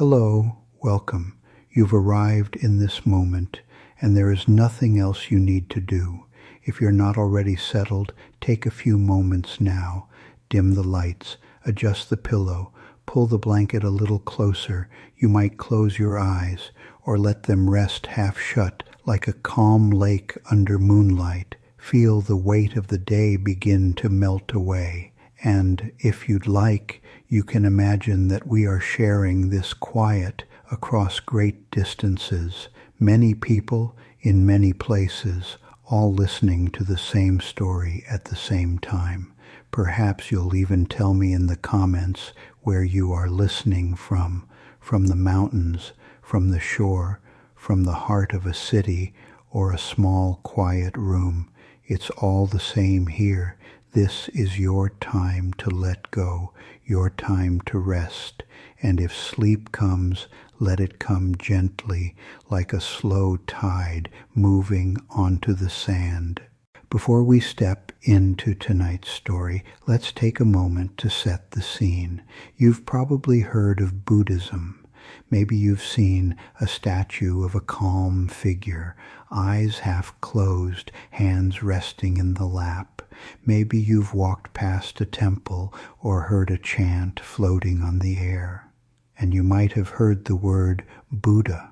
Hello, welcome. You've arrived in this moment, and there is nothing else you need to do. If you're not already settled, take a few moments now. Dim the lights, adjust the pillow, pull the blanket a little closer. You might close your eyes, or let them rest half shut like a calm lake under moonlight. Feel the weight of the day begin to melt away. And if you'd like, you can imagine that we are sharing this quiet across great distances, many people in many places, all listening to the same story at the same time. Perhaps you'll even tell me in the comments where you are listening from the mountains, from the shore, from the heart of a city, or a small quiet room. It's all the same here. This is your time to let go, your time to rest. And if sleep comes, let it come gently, like a slow tide moving onto the sand. Before we step into tonight's story, let's take a moment to set the scene. You've probably heard of Buddhism. Maybe you've seen a statue of a calm figure, eyes half closed, hands resting in the lap. Maybe you've walked past a temple or heard a chant floating on the air. And you might have heard the word Buddha.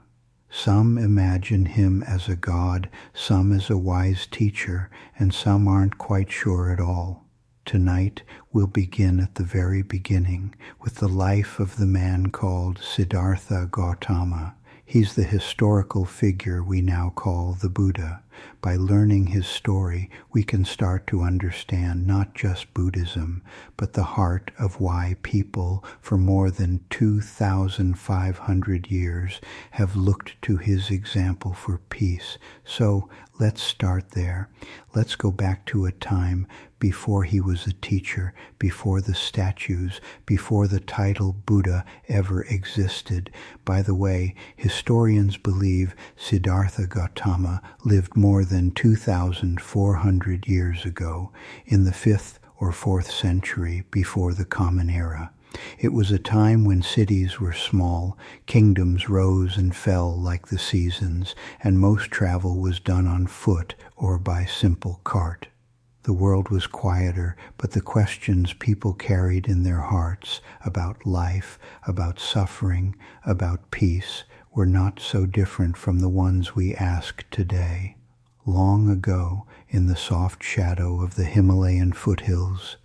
Some imagine him as a god, some as a wise teacher, and some aren't quite sure at all. Tonight we'll begin at the very beginning with the life of the man called Siddhartha Gautama. He's the historical figure we now call the Buddha. By learning his story, we can start to understand not just Buddhism, but the heart of why people for more than 2,500 years have looked to his example for peace. So let's start there. Let's go back to a time before he was a teacher, before the statues, before the title Buddha ever existed. By the way, historians believe Siddhartha Gautama lived more than 2,400 years ago, in the 5th or 4th century before the Common Era. It was a time when cities were small, kingdoms rose and fell like the seasons, and most travel was done on foot or by simple cart. The world was quieter, but the questions people carried in their hearts about life, about suffering, about peace, were not so different from the ones we ask today. Long ago, in the soft shadow of the Himalayan foothills,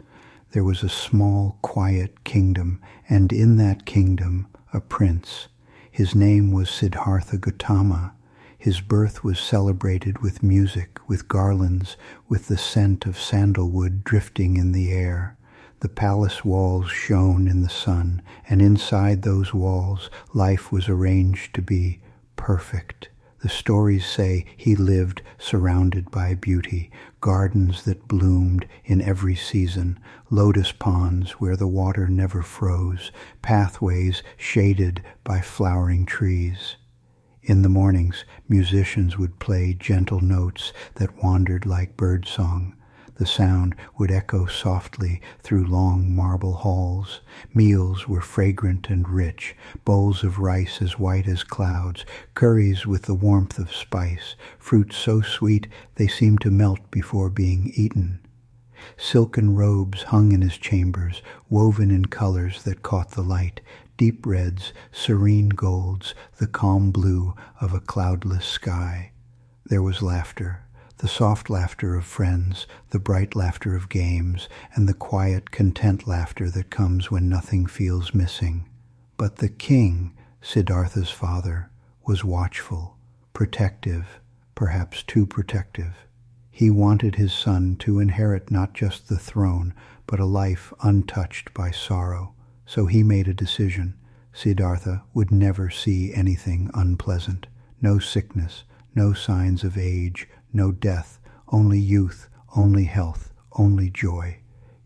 there was a small, quiet kingdom, and in that kingdom, a prince. His name was Siddhartha Gautama. His birth was celebrated with music, with garlands, with the scent of sandalwood drifting in the air. The palace walls shone in the sun, and inside those walls, life was arranged to be perfect. The stories say he lived surrounded by beauty, gardens that bloomed in every season, lotus ponds where the water never froze, pathways shaded by flowering trees. In the mornings, musicians would play gentle notes that wandered like birdsong. The sound would echo softly through long marble halls. Meals were fragrant and rich, bowls of rice as white as clouds, curries with the warmth of spice, fruits so sweet they seemed to melt before being eaten. Silken robes hung in his chambers, woven in colors that caught the light, deep reds, serene golds, the calm blue of a cloudless sky. There was laughter, the soft laughter of friends, the bright laughter of games, and the quiet, content laughter that comes when nothing feels missing. But the king, Siddhartha's father, was watchful, protective, perhaps too protective. He wanted his son to inherit not just the throne, but a life untouched by sorrow. So he made a decision. Siddhartha would never see anything unpleasant. No sickness, no signs of age, no death, only youth, only health, only joy.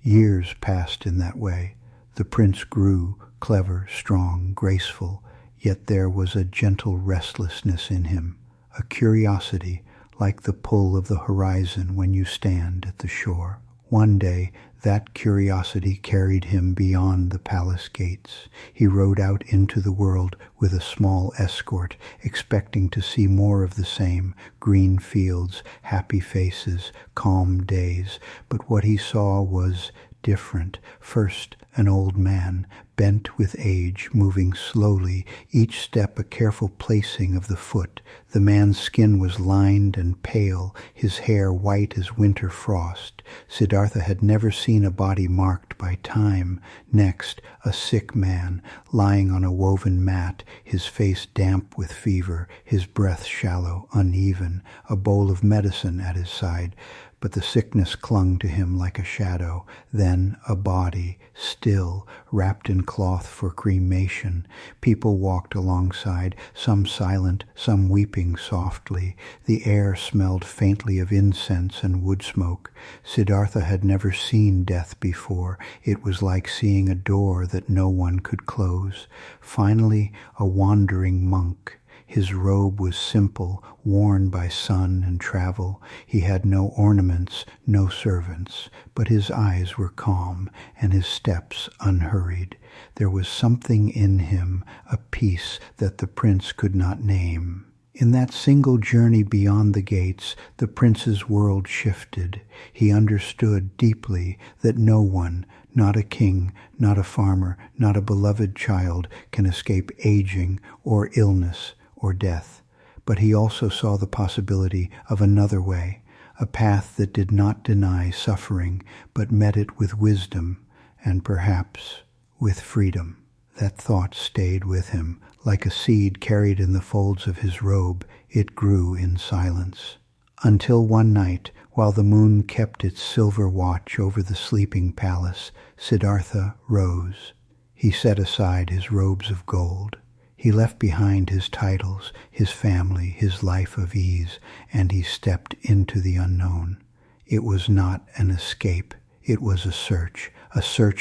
Years passed in that way. The prince grew, clever, strong, graceful, yet there was a gentle restlessness in him, a curiosity like the pull of the horizon when you stand at the shore. One day, that curiosity carried him beyond the palace gates. He rode out into the world with a small escort, expecting to see more of the same: green fields, happy faces, calm days. But what he saw was different. First, an old man, bent with age, moving slowly, each step a careful placing of the foot. The man's skin was lined and pale, his hair white as winter frost. Siddhartha had never seen a body marked by time. Next, a sick man, lying on a woven mat, his face damp with fever, his breath shallow, uneven, a bowl of medicine at his side. But the sickness clung to him like a shadow. Then a body, still, wrapped in cloth for cremation. People walked alongside, some silent, some weeping softly. The air smelled faintly of incense and wood smoke. Siddhartha had never seen death before. It was like seeing a door that no one could close. Finally, a wandering monk. His robe was simple, worn by sun and travel. He had no ornaments, no servants, but his eyes were calm and his steps unhurried. There was something in him, a peace that the prince could not name. In that single journey beyond the gates, the prince's world shifted. He understood deeply that no one, not a king, not a farmer, not a beloved child, can escape aging or illness or death. But he also saw the possibility of another way, a path that did not deny suffering, but met it with wisdom and perhaps with freedom. That thought stayed with him. Like a seed carried in the folds of his robe, it grew in silence. Until one night, while the moon kept its silver watch over the sleeping palace, Siddhartha rose. He set aside his robes of gold. He left behind his titles, his family, his life of ease, and he stepped into the unknown. It was not an escape. It was a search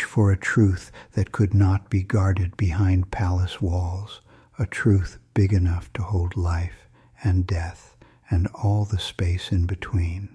for a truth that could not be guarded behind palace walls, a truth big enough to hold life and death and all the space in between.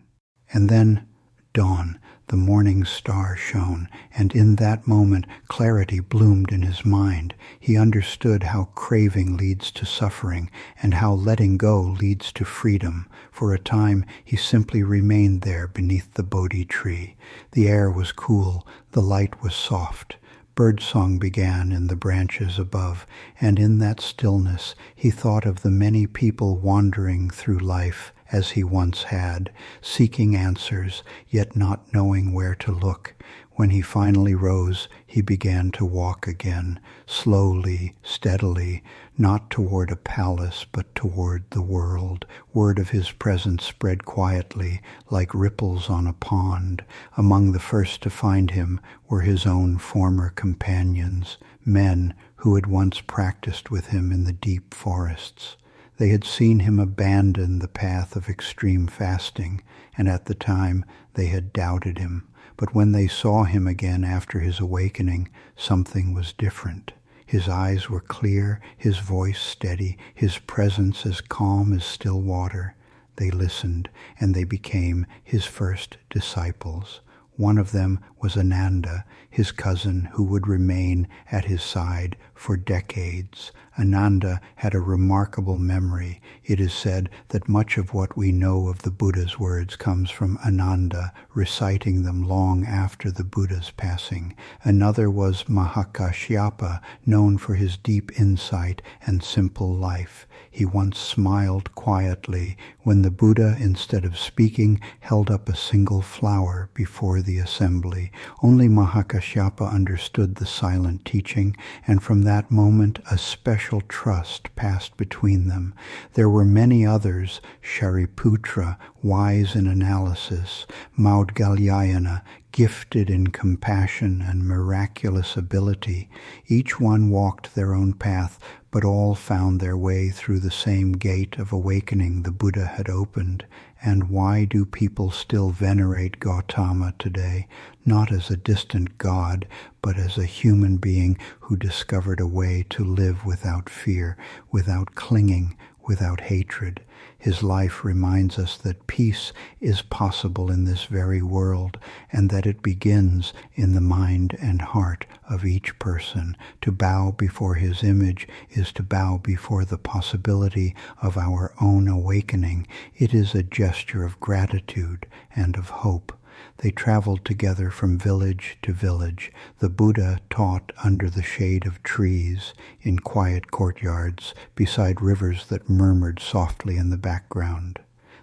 And then dawn, the morning star shone, and in that moment clarity bloomed in his mind. He understood how craving leads to suffering and how letting go leads to freedom. For a time he simply remained there beneath the Bodhi tree. The air was cool, the light was soft. Birdsong began in the branches above, and in that stillness he thought of the many people wandering through life as he once had, seeking answers, yet not knowing where to look. When he finally rose, he began to walk again, slowly, steadily, not toward a palace, but toward the world. Word of his presence spread quietly, like ripples on a pond. Among the first to find him were his own former companions, men who had once practiced with him in the deep forests. They had seen him abandon the path of extreme fasting, and at the time they had doubted him. But when they saw him again after his awakening, something was different. His eyes were clear, his voice steady, his presence as calm as still water. They listened, and they became his first disciples. One of them was Ananda, his cousin who would remain at his side for decades. Ananda had a remarkable memory. It is said that much of what we know of the Buddha's words comes from Ananda, reciting them long after the Buddha's passing. Another was Mahakashyapa, known for his deep insight and simple life. He once smiled quietly when the Buddha, instead of speaking, held up a single flower before the assembly. Only Mahakashyapa understood the silent teaching, and from that moment a special trust passed between them. There were many others: Shariputra, wise in analysis; Maudgalyayana, gifted in compassion and miraculous ability. Each one walked their own path, but all found their way through the same gate of awakening the Buddha had opened. And why do people still venerate Gautama today? Not as a distant god, but as a human being who discovered a way to live without fear, without clinging, without hatred. His life reminds us that peace is possible in this very world, and that it begins in the mind and heart of each person. To bow before his image is to bow before the possibility of our own awakening. It is a gesture of gratitude and of hope. They traveled together from village to village. The Buddha taught under the shade of trees, in quiet courtyards, beside rivers that murmured softly in the background.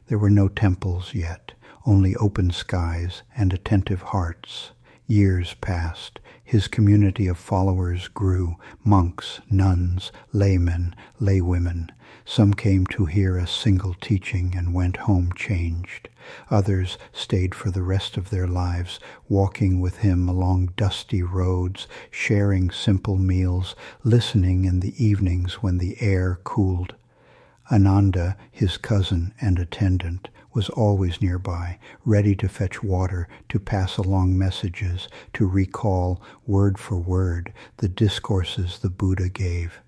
There were no temples yet, only open skies and attentive hearts. Years passed. His community of followers grew, monks, nuns, laymen, laywomen. Some came to hear a single teaching and went home changed. Others stayed for the rest of their lives, walking with him along dusty roads, sharing simple meals, listening in the evenings when the air cooled. Ananda, his cousin and attendant, was always nearby, ready to fetch water, to pass along messages, to recall, word for word, the discourses the Buddha gave.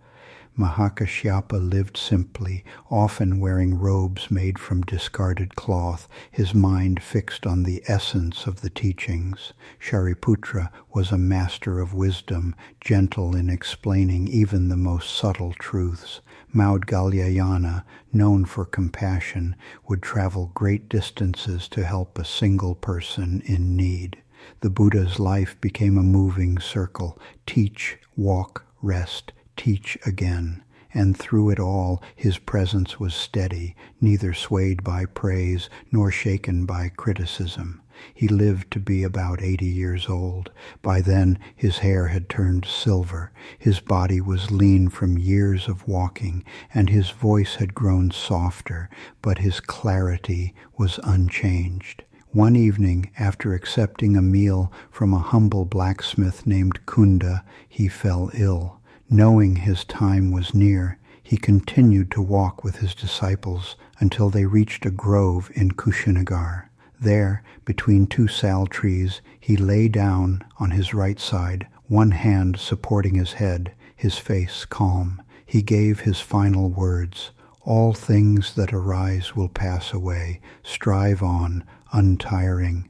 Mahakashyapa lived simply, often wearing robes made from discarded cloth, his mind fixed on the essence of the teachings. Shariputra was a master of wisdom, gentle in explaining even the most subtle truths. Maudgalyayana, known for compassion, would travel great distances to help a single person in need. The Buddha's life became a moving circle: teach, walk, rest, teach again. And through it all, his presence was steady, neither swayed by praise nor shaken by criticism. He lived to be about 80 years old. By then, his hair had turned silver, his body was lean from years of walking, and his voice had grown softer, but his clarity was unchanged. One evening, after accepting a meal from a humble blacksmith named Kunda, he fell ill. Knowing his time was near, he continued to walk with his disciples until they reached a grove in Kushinagar. There, between two sal trees, he lay down on his right side, one hand supporting his head, his face calm. He gave his final words: "All things that arise will pass away. Strive on, untiring."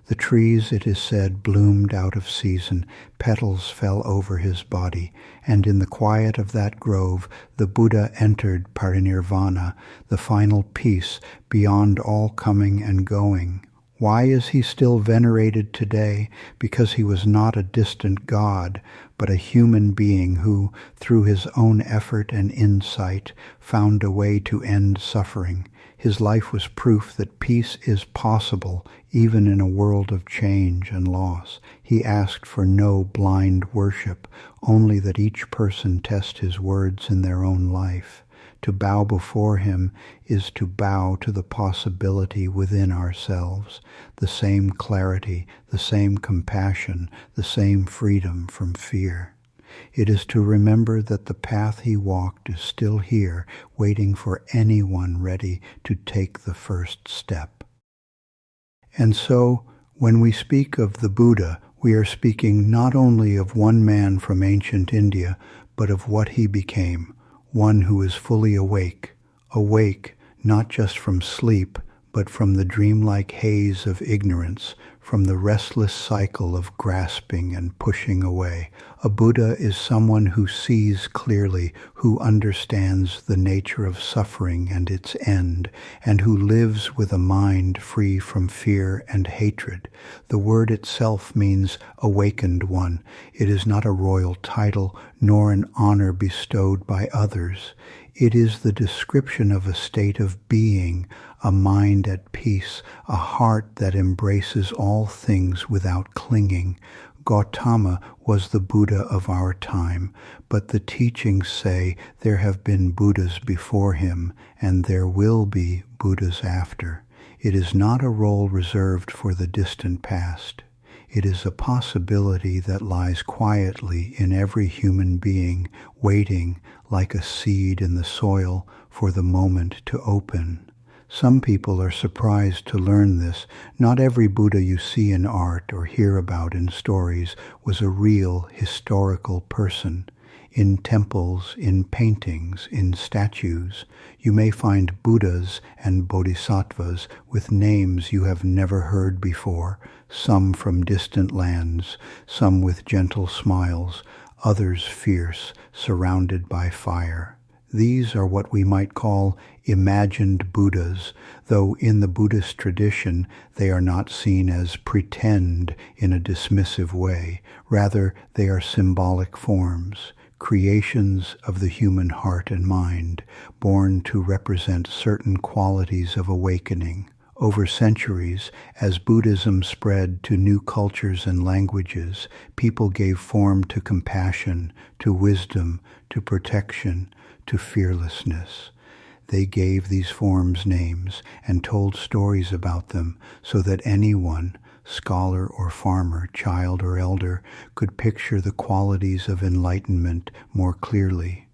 The trees, it is said, bloomed out of season. Petals fell over his body, and in the quiet of that grove, the Buddha entered parinirvana, the final peace beyond all coming and going. Why is he still venerated today? Because he was not a distant god, but a human being who, through his own effort and insight, found a way to end suffering. His life was proof that peace is possible, even in a world of change and loss. He asked for no blind worship, only that each person test his words in their own life. To bow before him is to bow to the possibility within ourselves, the same clarity, the same compassion, the same freedom from fear. It is to remember that the path he walked is still here, waiting for anyone ready to take the first step. And so, when we speak of the Buddha, we are speaking not only of one man from ancient India, but of what he became, one who is fully awake not just from sleep, but from the dreamlike haze of ignorance, from the restless cycle of grasping and pushing away. A Buddha is someone who sees clearly, who understands the nature of suffering and its end, and who lives with a mind free from fear and hatred. The word itself means awakened one. It is not a royal title, nor an honor bestowed by others. It is the description of a state of being, a mind at peace, a heart that embraces all things without clinging. Gautama was the Buddha of our time, but the teachings say there have been Buddhas before him, and there will be Buddhas after. It is not a role reserved for the distant past. It is a possibility that lies quietly in every human being, waiting like a seed in the soil for the moment to open. Some people are surprised to learn this. Not every Buddha you see in art or hear about in stories was a real historical person. In temples, in paintings, in statues, you may find Buddhas and Bodhisattvas with names you have never heard before, some from distant lands, some with gentle smiles, others fierce, surrounded by fire. These are what we might call imagined Buddhas, though in the Buddhist tradition they are not seen as pretend in a dismissive way. Rather, they are symbolic forms, creations of the human heart and mind, born to represent certain qualities of awakening. Over centuries, as Buddhism spread to new cultures and languages, people gave form to compassion, to wisdom, to protection, to fearlessness. They gave these forms names and told stories about them so that anyone, scholar or farmer, child or elder, could picture the qualities of enlightenment more clearly.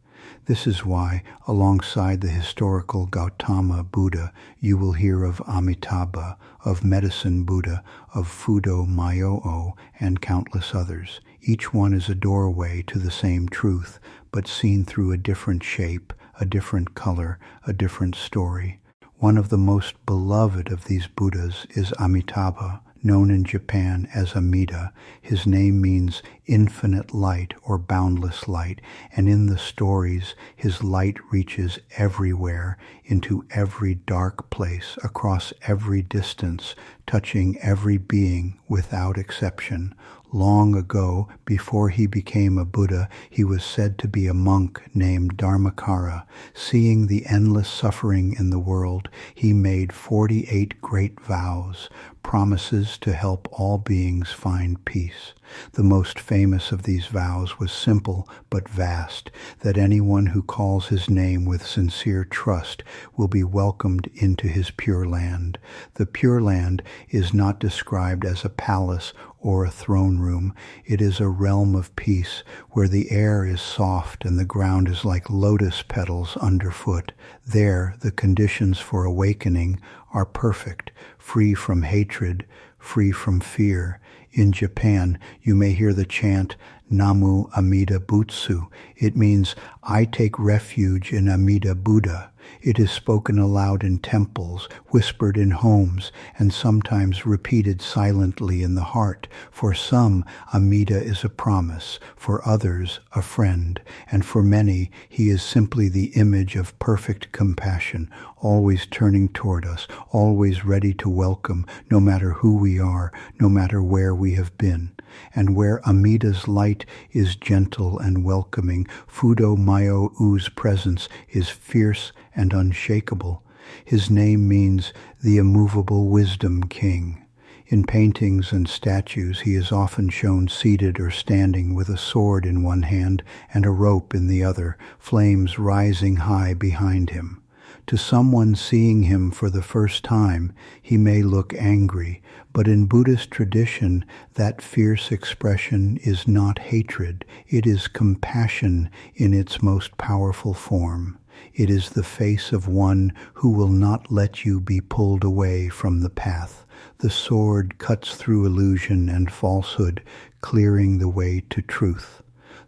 This is why, alongside the historical Gautama Buddha, you will hear of Amitabha, of Medicine Buddha, of Fudo Myoo, and countless others. Each one is a doorway to the same truth, but seen through a different shape, a different color, a different story. One of the most beloved of these Buddhas is Amitabha, known in Japan as Amida. His name means infinite light or boundless light, and in the stories, his light reaches everywhere, into every dark place, across every distance, touching every being without exception. Long ago, before he became a Buddha, he was said to be a monk named Dharmakara. Seeing the endless suffering in the world, he made 48 great vows, promises to help all beings find peace. The most famous of these vows was simple but vast, that anyone who calls his name with sincere trust will be welcomed into his Pure Land. The Pure Land is not described as a palace or a throne room. It is a realm of peace where the air is soft and the ground is like lotus petals underfoot. There, the conditions for awakening are perfect, free from hatred, free from fear. In Japan, you may hear the chant Namu Amida Butsu. It means, I take refuge in Amida Buddha. It is spoken aloud in temples, whispered in homes, and sometimes repeated silently in the heart. For some, Amida is a promise, for others, a friend, and for many, he is simply the image of perfect compassion, always turning toward us, always ready to welcome, no matter who we are, no matter where we have been. And where Amida's light is gentle and welcoming, Fudo Myoo's presence is fierce and unshakable. His name means the immovable wisdom king. In paintings and statues, he is often shown seated or standing with a sword in one hand and a rope in the other, flames rising high behind him. To someone seeing him for the first time, he may look angry, but in Buddhist tradition, that fierce expression is not hatred. It is compassion in its most powerful form. It is the face of one who will not let you be pulled away from the path. The sword cuts through illusion and falsehood, clearing the way to truth.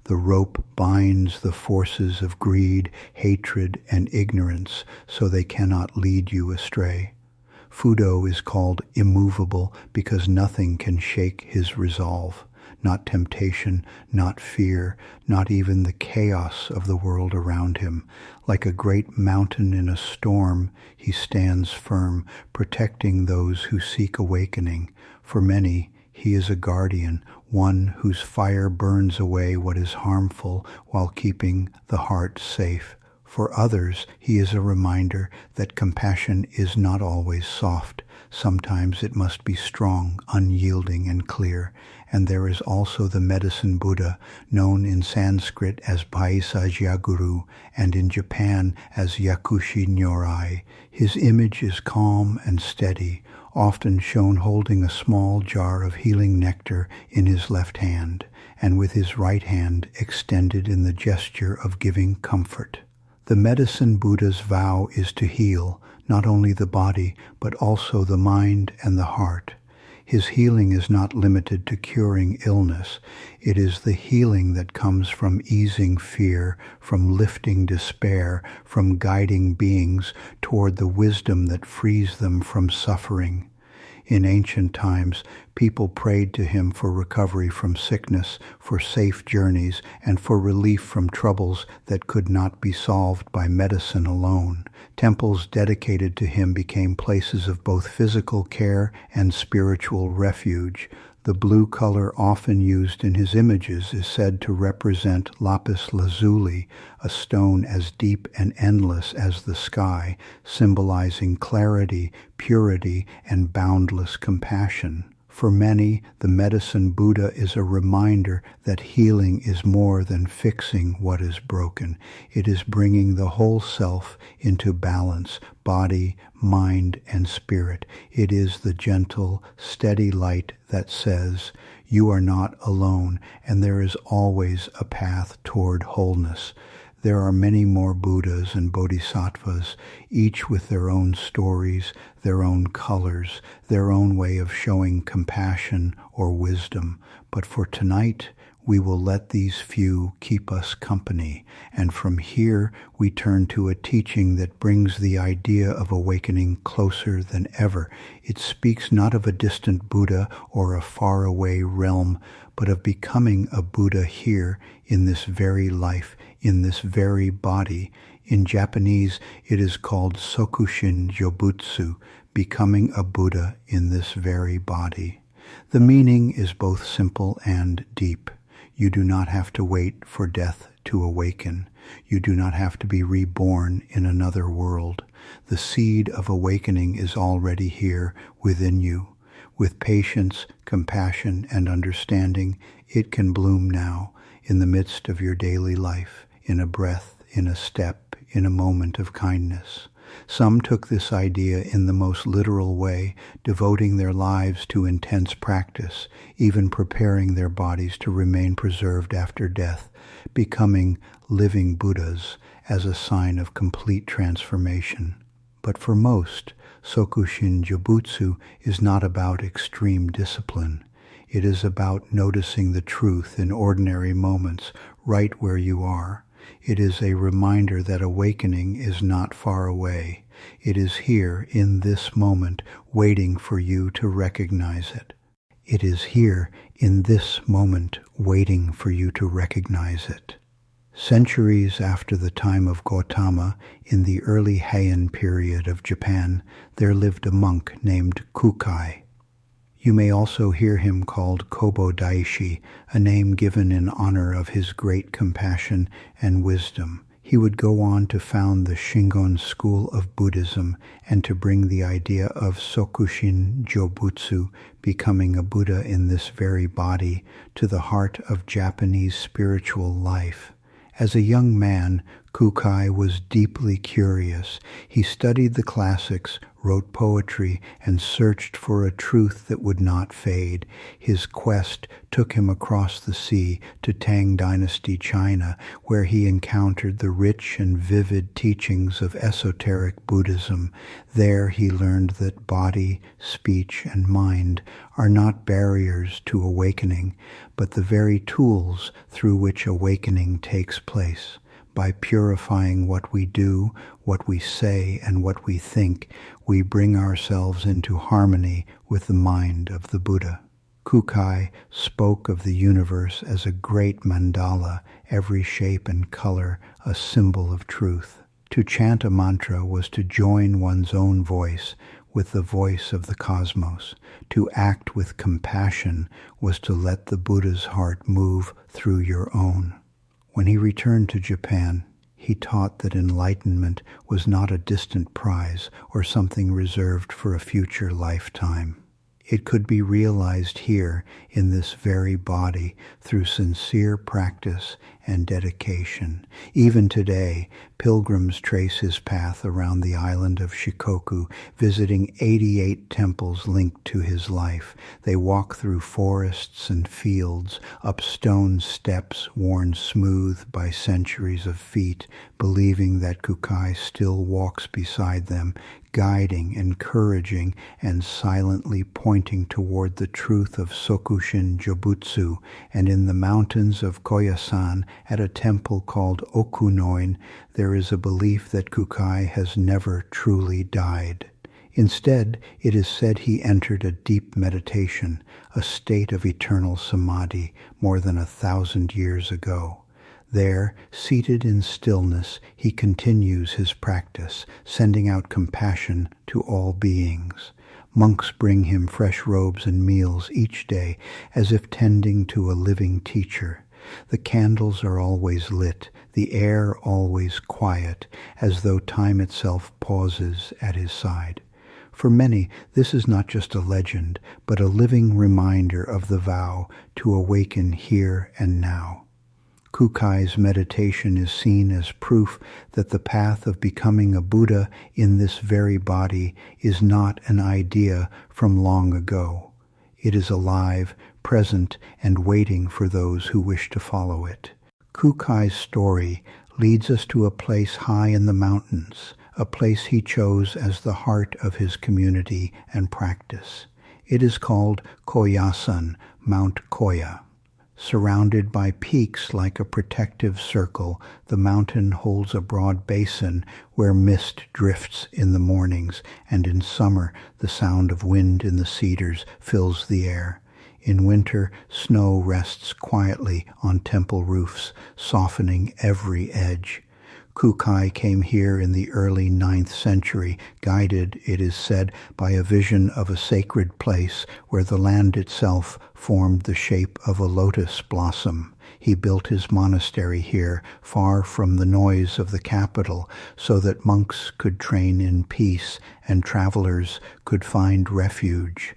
The rope binds the forces of greed, hatred, and ignorance so they cannot lead you astray. Fudo is called immovable because nothing can shake his resolve. Not temptation, not fear, not even the chaos of the world around him. Like a great mountain in a storm, he stands firm, protecting those who seek awakening. For many, he is a guardian, one whose fire burns away what is harmful while keeping the heart safe. For others, he is a reminder that compassion is not always soft. Sometimes it must be strong, unyielding, and clear. And there is also the Medicine Buddha, known in Sanskrit as Bhaisajyaguru and in Japan as Yakushi Nyorai. His image is calm and steady, often shown holding a small jar of healing nectar in his left hand, and with his right hand extended in the gesture of giving comfort. The Medicine Buddha's vow is to heal not only the body, but also the mind and the heart. His healing is not limited to curing illness. It is the healing that comes from easing fear, from lifting despair, from guiding beings toward the wisdom that frees them from suffering. In ancient times, people prayed to him for recovery from sickness, for safe journeys, and for relief from troubles that could not be solved by medicine alone. Temples dedicated to him became places of both physical care and spiritual refuge. The blue color often used in his images is said to represent lapis lazuli, a stone as deep and endless as the sky, symbolizing clarity, purity, and boundless compassion. For many, the medicine Buddha is a reminder that healing is more than fixing what is broken. It is bringing the whole self into balance, body, mind, and spirit. It is the gentle, steady light that says, "You are not alone, and there is always a path toward wholeness." There are many more Buddhas and Bodhisattvas, each with their own stories, their own colors, their own way of showing compassion or wisdom. But for tonight, we will let these few keep us company, and from here we turn to a teaching that brings the idea of awakening closer than ever. It speaks not of a distant Buddha or a faraway realm, but of becoming a Buddha here in this very life, in this very body. In Japanese, it is called Sokushin Jobutsu, becoming a Buddha in this very body. The meaning is both simple and deep. You do not have to wait for death to awaken. You do not have to be reborn in another world. The seed of awakening is already here within you. With patience, compassion, and understanding, it can bloom now in the midst of your daily life, in a breath, in a step, in a moment of kindness. Some took this idea in the most literal way, devoting their lives to intense practice, even preparing their bodies to remain preserved after death, becoming living Buddhas as a sign of complete transformation. But for most, Sokushin Jobutsu is not about extreme discipline. It is about noticing the truth in ordinary moments, right where you are. It is a reminder that awakening is not far away. It is here in this moment, waiting for you to recognize it. It is here in this moment, waiting for you to recognize it. Centuries after the time of Gautama, in the early Heian period of Japan, there lived a monk named Kukai. You may also hear him called Kobo Daishi, a name given in honor of his great compassion and wisdom. He would go on to found the Shingon school of Buddhism and to bring the idea of Sokushin Jobutsu, becoming a Buddha in this very body, to the heart of Japanese spiritual life. As a young man, Kukai was deeply curious. He studied the classics, wrote poetry, and searched for a truth that would not fade. His quest took him across the sea to Tang Dynasty China, where he encountered the rich and vivid teachings of esoteric Buddhism. There he learned that body, speech, and mind are not barriers to awakening, but the very tools through which awakening takes place. By purifying what we do, what we say, and what we think, we bring ourselves into harmony with the mind of the Buddha. Kukai spoke of the universe as a great mandala, every shape and color a symbol of truth. To chant a mantra was to join one's own voice with the voice of the cosmos. To act with compassion was to let the Buddha's heart move through your own. When he returned to Japan, he taught that enlightenment was not a distant prize or something reserved for a future lifetime. It could be realized here in this very body through sincere practice and dedication. Even today, pilgrims trace his path around the island of Shikoku, visiting 88 temples linked to his life. They walk through forests and fields, up stone steps worn smooth by centuries of feet, believing that Kukai still walks beside them, guiding, encouraging, and silently pointing toward the truth of Sokushin Jobutsu, and in the mountains of Koyasan, at a temple called Okunoin, there is a belief that Kukai has never truly died. Instead, it is said he entered a deep meditation, a state of eternal samadhi, more than 1,000 years ago. There, seated in stillness, he continues his practice, sending out compassion to all beings. Monks bring him fresh robes and meals each day, as if tending to a living teacher. The candles are always lit, the air always quiet, as though time itself pauses at his side. For many, this is not just a legend, but a living reminder of the vow to awaken here and now. Kukai's meditation is seen as proof that the path of becoming a Buddha in this very body is not an idea from long ago. It is alive, present, and waiting for those who wish to follow it. Kukai's story leads us to a place high in the mountains, a place he chose as the heart of his community and practice. It is called Koyasan, Mount Koya. Surrounded by peaks like a protective circle, the mountain holds a broad basin where mist drifts in the mornings, and in summer the sound of wind in the cedars fills the air. In winter, snow rests quietly on temple roofs, softening every edge. Kukai came here in the early 9th century, guided, it is said, by a vision of a sacred place where the land itself formed the shape of a lotus blossom. He built his monastery here, far from the noise of the capital, so that monks could train in peace and travelers could find refuge.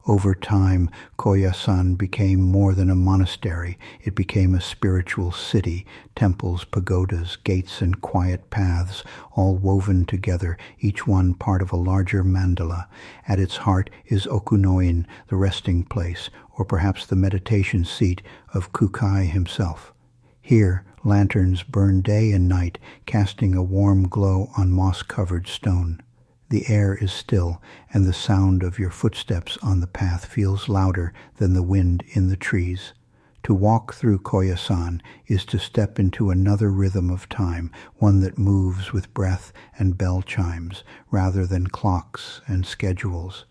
Over time, Koyasan became more than a monastery. It became a spiritual city, temples, pagodas, gates, and quiet paths, all woven together, each one part of a larger mandala. At its heart is Okunoin, the resting place, or perhaps the meditation seat of Kukai himself. Here, lanterns burn day and night, casting a warm glow on moss-covered stone. The air is still, and the sound of your footsteps on the path feels louder than the wind in the trees. To walk through Koyasan is to step into another rhythm of time, one that moves with breath and bell chimes, rather than clocks and schedules.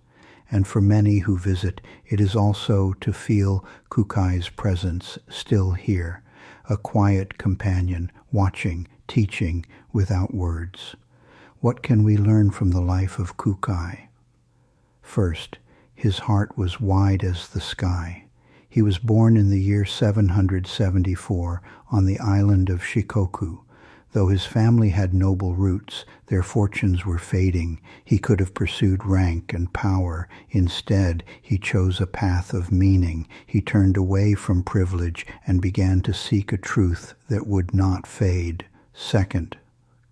And for many who visit, it is also to feel Kukai's presence still here, a quiet companion, watching, teaching without words. What can we learn from the life of Kukai? First, his heart was wide as the sky. He was born in the year 774 on the island of Shikoku. Though his family had noble roots, their fortunes were fading. He could have pursued rank and power. Instead, he chose a path of meaning. He turned away from privilege and began to seek a truth that would not fade. Second,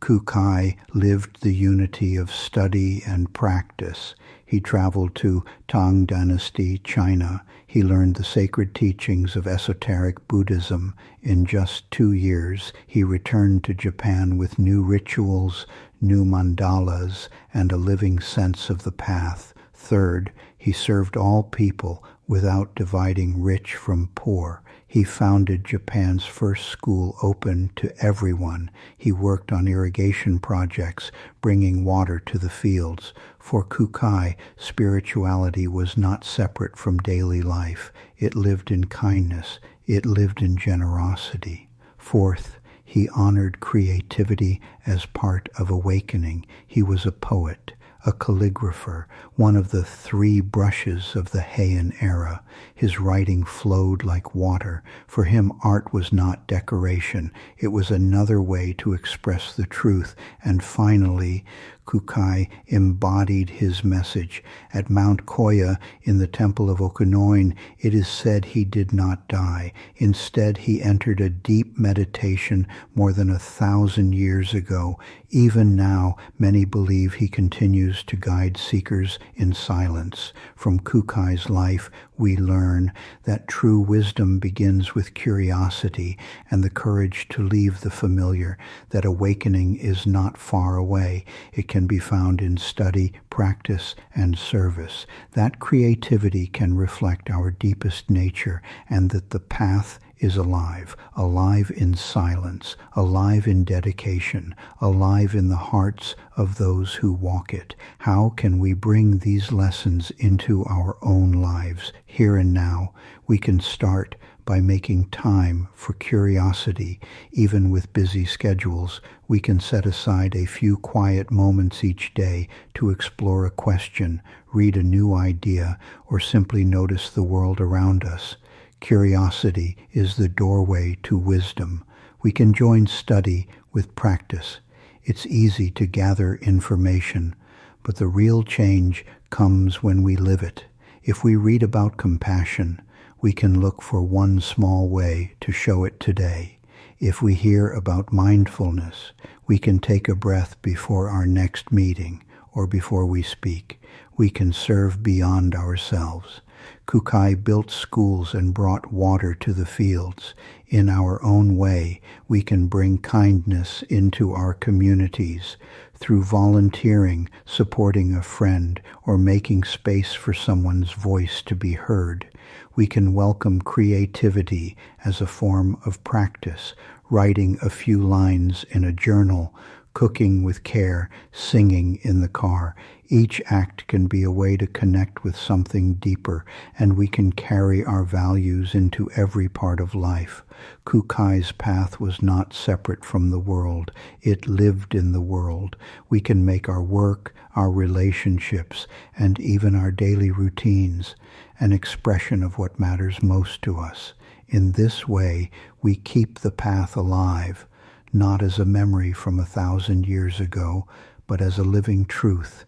Kukai lived the unity of study and practice. He traveled to Tang Dynasty, China. He learned the sacred teachings of esoteric Buddhism. In just 2 years, he returned to Japan with new rituals, new mandalas, and a living sense of the path. Third, he served all people without dividing rich from poor. He founded Japan's first school open to everyone. He worked on irrigation projects, bringing water to the fields. For Kukai, spirituality was not separate from daily life. It lived in kindness. It lived in generosity. Fourth, he honored creativity as part of awakening. He was a poet, a calligrapher, one of the 3 brushes of the Heian era. His writing flowed like water. For him, art was not decoration. It was another way to express the truth. And finally, Kukai embodied his message. At Mount Koya, in the temple of Okunoin, it is said he did not die. Instead, he entered a deep meditation more than 1,000 years ago. ago. Even now, many believe he continues to guide seekers in silence. From Kukai's life, we learn that true wisdom begins with curiosity and the courage to leave the familiar, that awakening is not far away. It can be found in study, practice, and service. That creativity can reflect our deepest nature, and that the path is alive, alive in silence, alive in dedication, alive in the hearts of those who walk it. How can we bring these lessons into our own lives here and now? We can start by making time for curiosity. Even with busy schedules, we can set aside a few quiet moments each day to explore a question, read a new idea, or simply notice the world around us. Curiosity is the doorway to wisdom. We can join study with practice. It's easy to gather information, but the real change comes when we live it. If we read about compassion, we can look for one small way to show it today. If we hear about mindfulness, we can take a breath before our next meeting or before we speak. We can serve beyond ourselves. Kukai built schools and brought water to the fields. In our own way, we can bring kindness into our communities. Through volunteering, supporting a friend, or making space for someone's voice to be heard, we can welcome creativity as a form of practice, writing a few lines in a journal, cooking with care, singing in the car. Each act can be a way to connect with something deeper, and we can carry our values into every part of life. Kukai's path was not separate from the world. It lived in the world. We can make our work, our relationships, and even our daily routines an expression of what matters most to us. In this way, we keep the path alive, not as a memory from 1,000 years ago, but as a living truth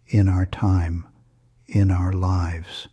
in our time, in our lives.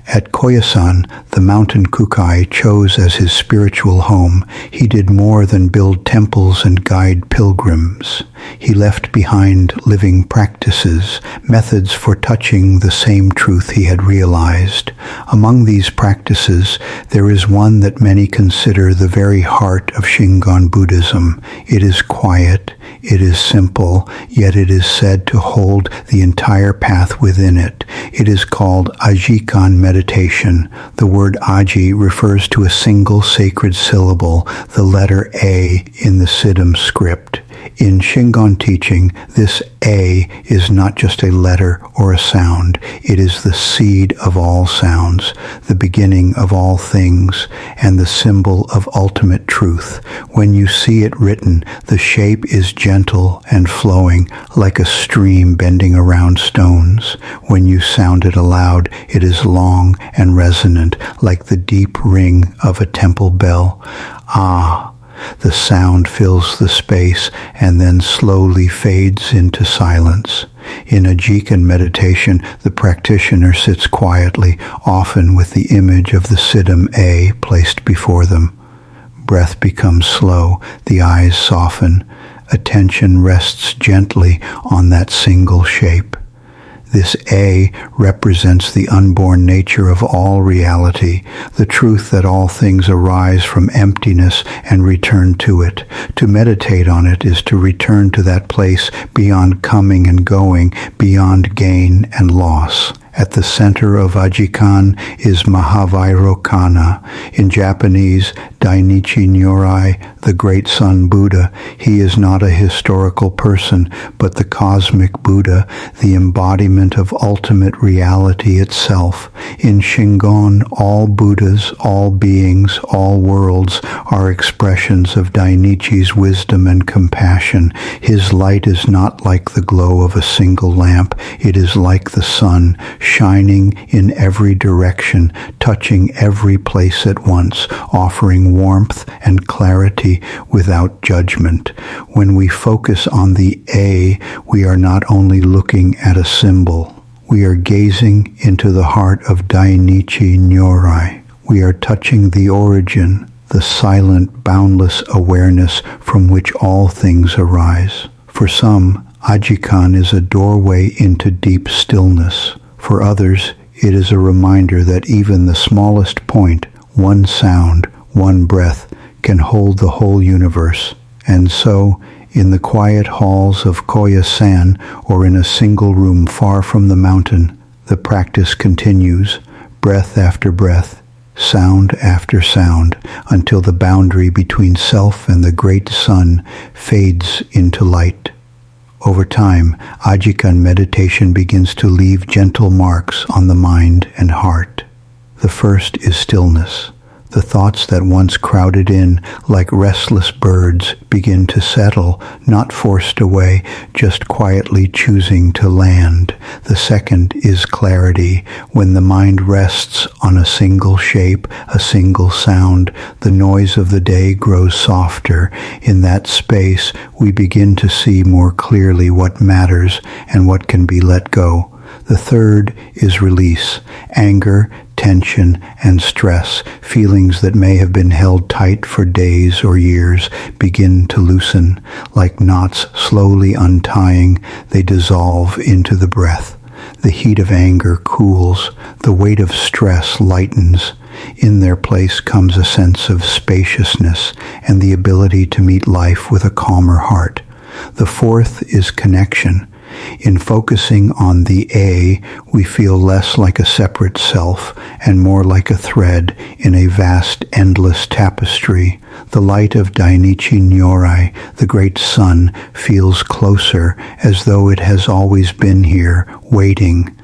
At Koyasan, the mountain Kukai chose as his spiritual home, he did more than build temples and guide pilgrims. He left behind living practices, methods for touching the same truth he had realized. Among these practices, there is one that many consider the very heart of Shingon Buddhism. It is quiet, it is simple, yet it is said to hold the entire path within it. It is called Ajikan meditation. The word Aji refers to a single sacred syllable, the letter A in the Siddham script. In Shingon teaching, this A is not just a letter or a sound. It is the seed of all sounds, the beginning of all things, and the symbol of ultimate truth. When you see it written, the shape is gentle and flowing, like a stream bending around stones. When you sound it aloud, it is long and resonant, like the deep ring of a temple bell. Ah! The sound fills the space and then slowly fades into silence. In Ajikan meditation, the practitioner sits quietly, often with the image of the Siddham A placed before them. Breath becomes slow, the eyes soften, attention rests gently on that single shape. This A represents the unborn nature of all reality, the truth that all things arise from emptiness and return to it. To meditate on it is to return to that place beyond coming and going, beyond gain and loss. At the center of Ajikan is Mahavairocana. In Japanese, Dainichi Nyorai, the great sun Buddha. He is not a historical person, but the cosmic Buddha, the embodiment of ultimate reality itself. In Shingon, all Buddhas, all beings, all worlds are expressions of Dainichi's wisdom and compassion. His light is not like the glow of a single lamp. It is like the sun, shining in every direction, touching every place at once, offering warmth and clarity without judgment. When we focus on the A, we are not only looking at a symbol. We are gazing into the heart of Dainichi Nyorai. We are touching the origin, the silent, boundless awareness from which all things arise. For some, Ajikan is a doorway into deep stillness. For others, it is a reminder that even the smallest point, one sound, one breath, can hold the whole universe. And so, in the quiet halls of Koyasan or in a single room far from the mountain, the practice continues, breath after breath, sound after sound, until the boundary between self and the great sun fades into light. Over time, Ajikan meditation begins to leave gentle marks on the mind and heart. The first is stillness. The thoughts that once crowded in like restless birds begin to settle, not forced away, just quietly choosing to land. The second is clarity. When the mind rests on a single shape, a single sound, the noise of the day grows softer. In that space, we begin to see more clearly what matters and what can be let go. The third is release. Anger, tension, and stress, feelings that may have been held tight for days or years, begin to loosen. Like knots slowly untying, they dissolve into the breath. The heat of anger cools. The weight of stress lightens. In their place comes a sense of spaciousness and the ability to meet life with a calmer heart. The fourth is connection. In focusing on the A, we feel less like a separate self and more like a thread in a vast, endless tapestry. The light of Dainichi Nyorai, the great sun, feels closer, as though it has always been here, waiting.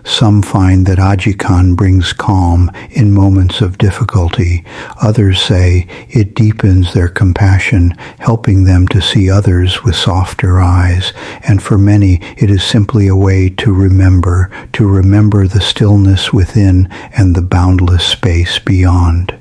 Some find that Ajikan brings calm in moments of difficulty. Others say it deepens their compassion, helping them to see others with softer eyes. And for many, it is simply a way to remember the stillness within and the boundless space beyond.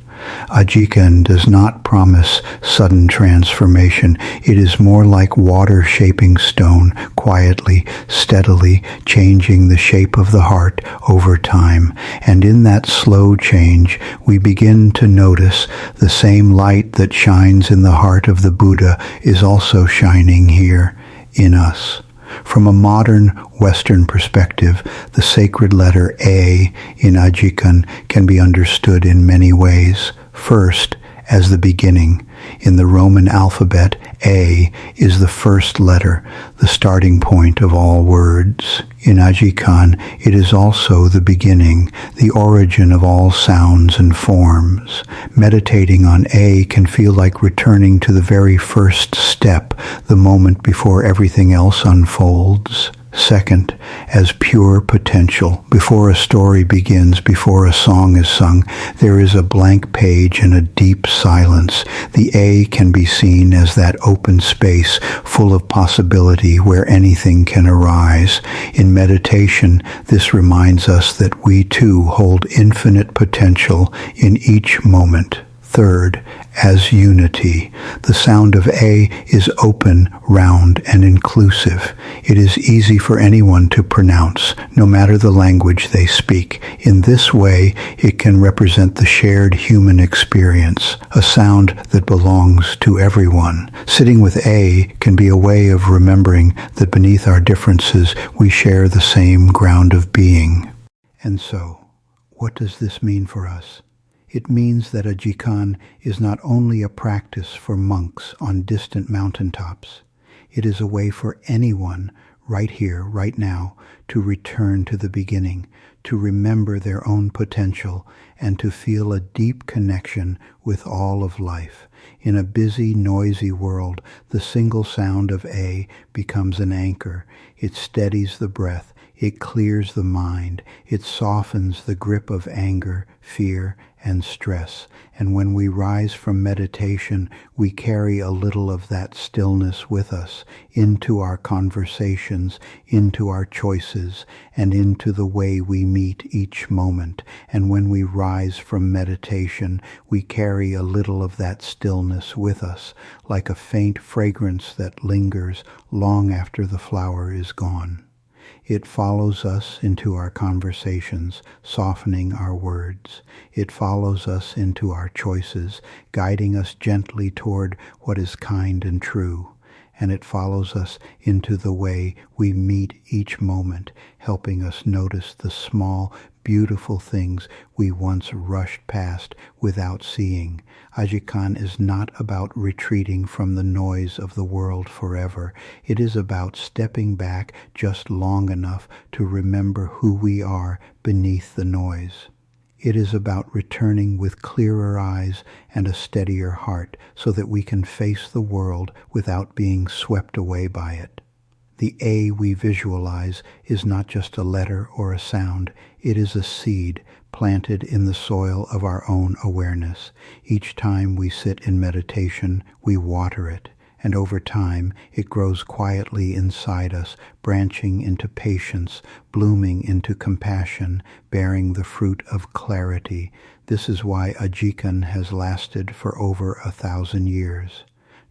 Ajikan does not promise sudden transformation. It is more like water shaping stone, quietly, steadily, changing the shape of the heart over time. And in that slow change, we begin to notice the same light that shines in the heart of the Buddha is also shining here in us. From a modern Western perspective, the sacred letter A in Ajikan can be understood in many ways. First, as the beginning. In the Roman alphabet, A is the first letter, the starting point of all words. In Ajikan, it is also the beginning, the origin of all sounds and forms. Meditating on A can feel like returning to the very first step, the moment before everything else unfolds. Second, as pure potential. Before a story begins, before a song is sung, there is a blank page and a deep silence. The A can be seen as that open space full of possibility where anything can arise. In meditation, this reminds us that we too hold infinite potential in each moment. Third, as unity. The sound of A is open, round, and inclusive. It is easy for anyone to pronounce, no matter the language they speak. In this way, it can represent the shared human experience, a sound that belongs to everyone. Sitting with A can be a way of remembering that beneath our differences, we share the same ground of being. And so, what does this mean for us? It means that Ajikan is not only a practice for monks on distant mountaintops. It is a way for anyone, right here, right now, to return to the beginning, to remember their own potential, and to feel a deep connection with all of life. In a busy, noisy world, the single sound of A becomes an anchor. It steadies the breath. It clears the mind. It softens the grip of anger, fear, and stress. And when we rise from meditation, we carry a little of that stillness with us into our conversations, into our choices, and into the way we meet each moment. And when we rise from meditation, we carry a little of that stillness with us, like a faint fragrance that lingers long after the flower is gone. It follows us into our conversations, softening our words. It follows us into our choices, guiding us gently toward what is kind and true. and it follows us into the way we meet each moment, helping us notice the small, beautiful things we once rushed past without seeing. Ajikan is not about retreating from the noise of the world forever. It is about stepping back just long enough to remember who we are beneath the noise. It is about returning with clearer eyes and a steadier heart so that we can face the world without being swept away by it. The A we visualize is not just a letter or a sound. It is a seed planted in the soil of our own awareness. Each time we sit in meditation, we water it, and over time it grows quietly inside us, branching into patience, blooming into compassion, bearing the fruit of clarity. This is why Ajikan has lasted for over 1,000 years.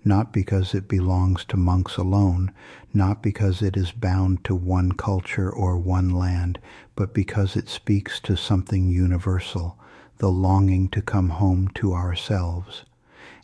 Not because it belongs to monks alone, not because it is bound to one culture or one land, but because it speaks to something universal, the longing to come home to ourselves.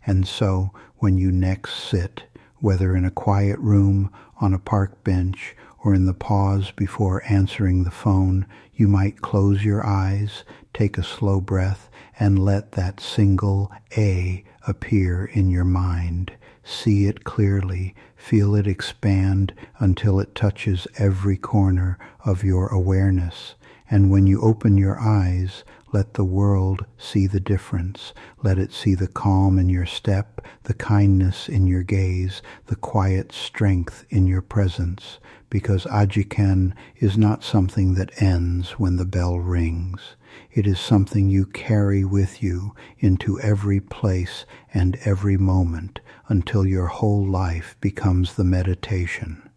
And so, when you next sit, whether in a quiet room, on a park bench, or in the pause before answering the phone, you might close your eyes, take a slow breath, and let that single A appear in your mind. See it clearly, feel it expand until it touches every corner of your awareness. And when you open your eyes, let the world see the difference. Let it see the calm in your step, the kindness in your gaze, the quiet strength in your presence. Because Ajikan is not something that ends when the bell rings. It is something you carry with you into every place and every moment until your whole life becomes the meditation.